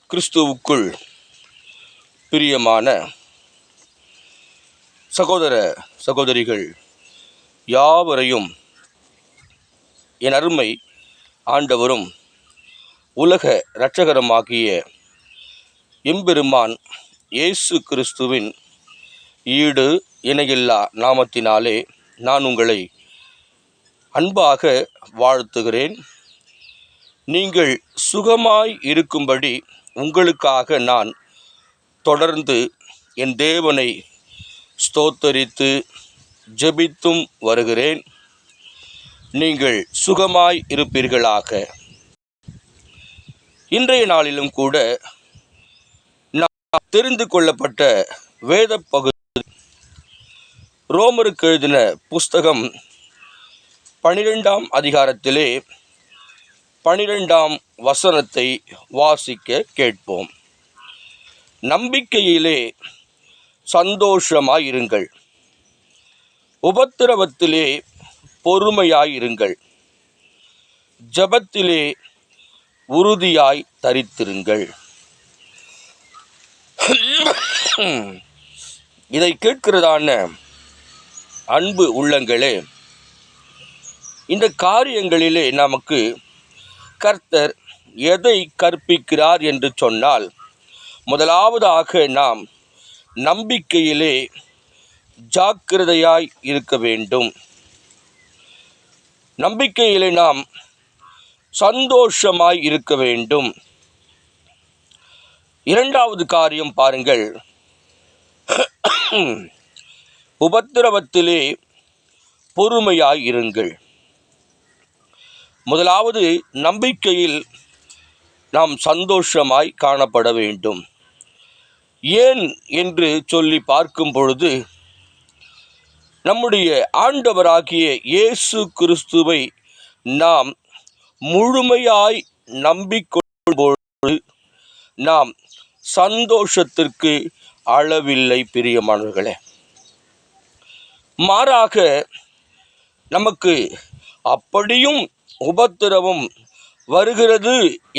கிறிஸ்துவுக்குள் பிரியமான சகோதர சகோதரிகள் யாவரையும் என் அருமை ஆண்டவரும் உலக இரட்சகருமாகிய எம்பெருமான் இயேசு கிறிஸ்துவின் ஈடு இணையில்லா நாமத்தினாலே நான் உங்களை அன்பாக வாழ்த்துகிறேன். நீங்கள் சுகமாய் இருக்கும்படி உங்களுக்காக நான் தொடர்ந்து என் தேவனை ஸ்தோத்தரித்து ஜெபித்தும் வருகிறேன். நீங்கள் சுகமாய் இருப்பீர்களாக. இன்றைய நாளிலும் கூட நான் தெரிந்து கொள்ளப்பட்ட வேத பகுதி ரோமருக்கு எழுதின புஸ்தகம் 12ஆம் அதிகாரத்திலே 12ஆம் வசனத்தை வாசிக்க கேட்போம். நம்பிக்கையிலே சந்தோஷமாயிருங்கள், உபத்திரவத்திலே பொறுமையாயிருங்கள், ஜெபத்திலே உறுதியாய் தரித்திருங்கள். இதை கேட்கிறதான அன்பு உள்ளங்களே, இந்த காரியங்களிலே நமக்கு கர்த்தர் எதை கற்பிக்கிறார் என்று சொன்னால், முதலாவதாக நாம் நம்பிக்கையிலே ஜாக்கிரதையாய் இருக்க வேண்டும். நம்பிக்கையிலே நாம் சந்தோஷமாய் இருக்க வேண்டும். இரண்டாவது காரியம் பாருங்கள், உபத்திரவத்திலே பொறுமையாய் இருங்கள். முதலாவது நம்பிக்கையில் நாம் சந்தோஷமாய் காணப்பட வேண்டும். ஏன் என்று சொல்லி பார்க்கும் பொழுது, நம்முடைய ஆண்டவராகிய இயேசு கிறிஸ்துவை நாம் முழுமையாய் நம்பிக்கொள்ளும்போது நாம் சந்தோஷத்திற்கு அளவில்லை பிரியமானவர்களே. மாறாக நமக்கு அப்படியும் உபத்திரவம் வருகிறது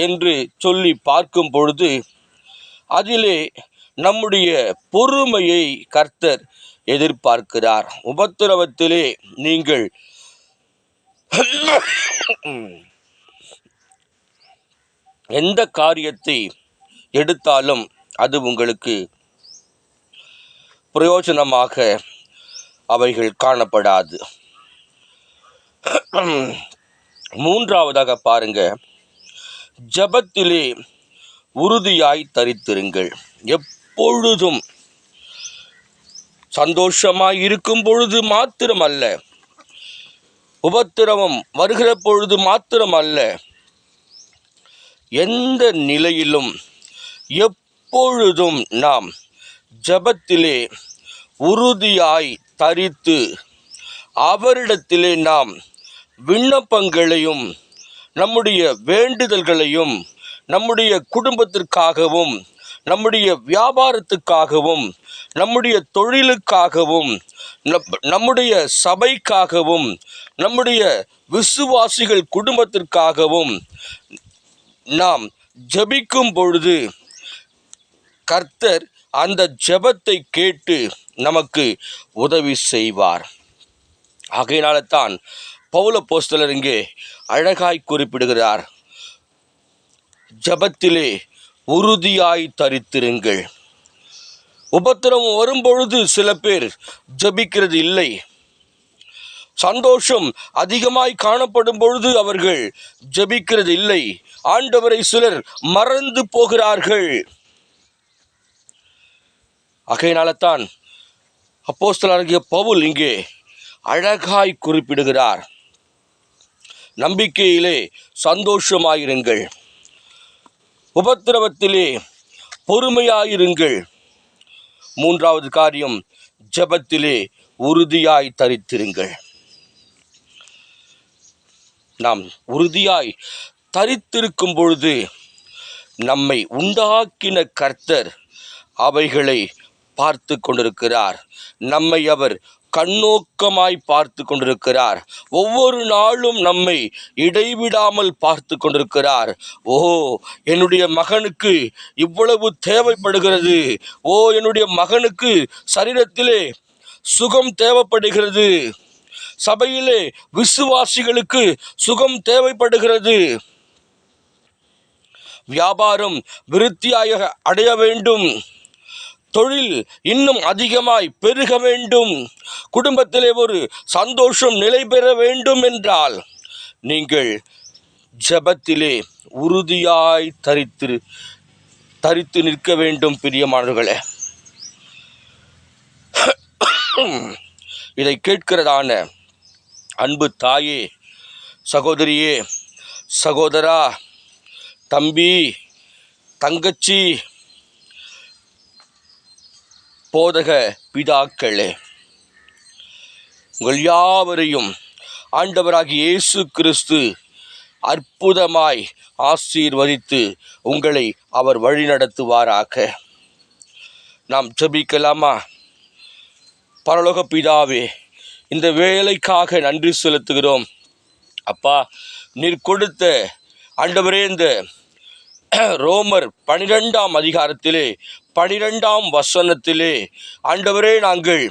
என்று சொல்லி பார்க்கும் பொழுது, அதிலே நம்முடைய பொறுமையை கர்த்தர் எதிர்பார்க்கிறார். உபத்திரவத்திலே நீங்கள் எந்த காரியத்தை எடுத்தாலும் அது உங்களுக்கு பிரயோஜனமாக அவைகள் காணப்படாது. மூன்றாவதாக பாருங்க, ஜெபத்திலே உறுதியாய் தரித்திருங்கள். எப்பொழுதும் சந்தோஷமாய் இருக்கும் பொழுது மாத்திரமல்ல, உபத்திரவம் வருகிற பொழுது மாத்திரமல்ல, எந்த நிலையிலும் எப்பொழுதும் நாம் ஜெபத்திலே உறுதியாய் தரித்து அவரிடத்திலே நாம் விண்ணப்பங்களையும் நம்முடைய வேண்டுதல்களையும் நம்முடைய குடும்பத்திற்காகவும் நம்முடைய வியாபாரத்துக்காகவும் நம்முடைய தொழிலுக்காகவும் நம்முடைய சபைக்காகவும் நம்முடைய விசுவாசிகள் குடும்பத்திற்காகவும் நாம் ஜெபிக்கும் பொழுது கர்த்தர் அந்த ஜெபத்தை கேட்டு நமக்கு உதவி செய்வார். ஆகையினால தான் பவுல் அப்போஸ்தலர் இங்கே அழகாய் குறிப்பிடுகிறார், ஜெபத்திலே உறுதியாய் தரித்திருங்கள். உபத்திரவம் வரும்பொழுது சில பேர் ஜெபிக்கிறது இல்லை. சந்தோஷம் அதிகமாய் காணப்படும் பொழுது அவர்கள் ஜெபிக்கிறது இல்லை. ஆண்டவரை சிலர் மறந்து போகிறார்கள். ஆகையினால தான் அப்போஸ்தலராகிய பவுல் இங்கே அழகாய் குறிப்பிடுகிறார், நம்பிக்கையிலே சந்தோஷமாயிருங்கள், உபத்திரவத்திலே பொறுமையாயிருங்கள். மூன்றாவது காரியம், ஜெபத்திலே உறுதியாய் தரித்திருங்கள். நாம் உறுதியாய் தரித்திருக்கும் பொழுது நம்மை உண்டாக்கின கர்த்தர் அவைகளை பார்த்து கொண்டிருக்கிறார். நம்மை அவர் கண்ணோக்கமாய் பார்த்து கொண்டிருக்கிறார். ஒவ்வொரு நாளும் நம்மை இடைவிடாமல் பார்த்து கொண்டிருக்கிறார். ஓ, என்னுடைய மகனுக்கு இவ்வளவு தேவைப்படுகிறது. ஓ, என்னுடைய மகனுக்கு சரீரத்திலே சுகம் தேவைப்படுகிறது. சபையிலே விசுவாசிகளுக்கு சுகம் தேவைப்படுகிறது. வியாபாரம் விருத்தியாக அடைய வேண்டும். தொழில் இன்னும் அதிகமாய் பெருக வேண்டும். குடும்பத்திலே ஒரு சந்தோஷம் நிலை பெற வேண்டும் என்றால் நீங்கள் ஜெபத்திலே உறுதியாய் தரித்து நிற்க வேண்டும். பிரியமானவர்களே, இதை கேட்கிறதான அன்பு தாயே, சகோதரியே, சகோதரா, தம்பி, தங்கச்சி, போதக பிதாக்களே, உங்கள் யாவரையும் ஆண்டவராகிய இயேசு கிறிஸ்து அற்புதமாய் ஆசீர்வதித்து உங்களை அவர் வழிநடத்துவாராக. நாம் ஜெபிக்கலாமா? பரலோக பிதாவே, இந்த வேலைக்காக நன்றி செலுத்துகிறோம். அப்பா, நீர் கொடுத்த ஆண்டவரே, இந்த ரோமர் 12ஆம் அதிகாரத்திலே 12ஆம் வசனத்திலே ஆண்டவரே, நாங்கள்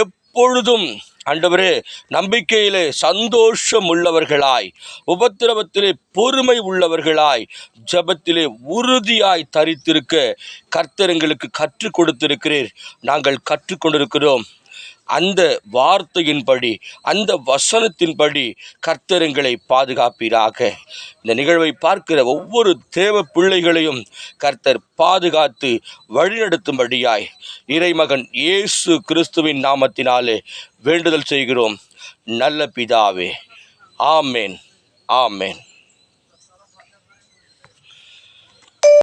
எப்பொழுதும் ஆண்டவரே நம்பிக்கையிலே சந்தோஷம் உள்ளவர்களாய், உபத்திரவத்திலே பொறுமை உள்ளவர்களாய், ஜெபத்திலே உறுதியாய் தரித்திருக்க கர்த்தர் எங்களுக்கு கற்றுக் கொடுத்திருக்கிறீர். நாங்கள் கற்றுக்கொண்டிருக்கிறோம். அந்த வார்த்தையின்படி, அந்த வசனத்தின்படி கர்த்தர் எங்களை பாதுகாப்பீராக. இந்த நிகழ்வை பார்க்கிற ஒவ்வொரு தேவ பிள்ளைகளையும் கர்த்தர் பாதுகாத்து வழிநடத்தும்படியாய் இறைமகன் இயேசு கிறிஸ்துவின் நாமத்தினாலே வேண்டுதல் செய்கிறோம் நல்ல பிதாவே. ஆமேன், ஆமேன்.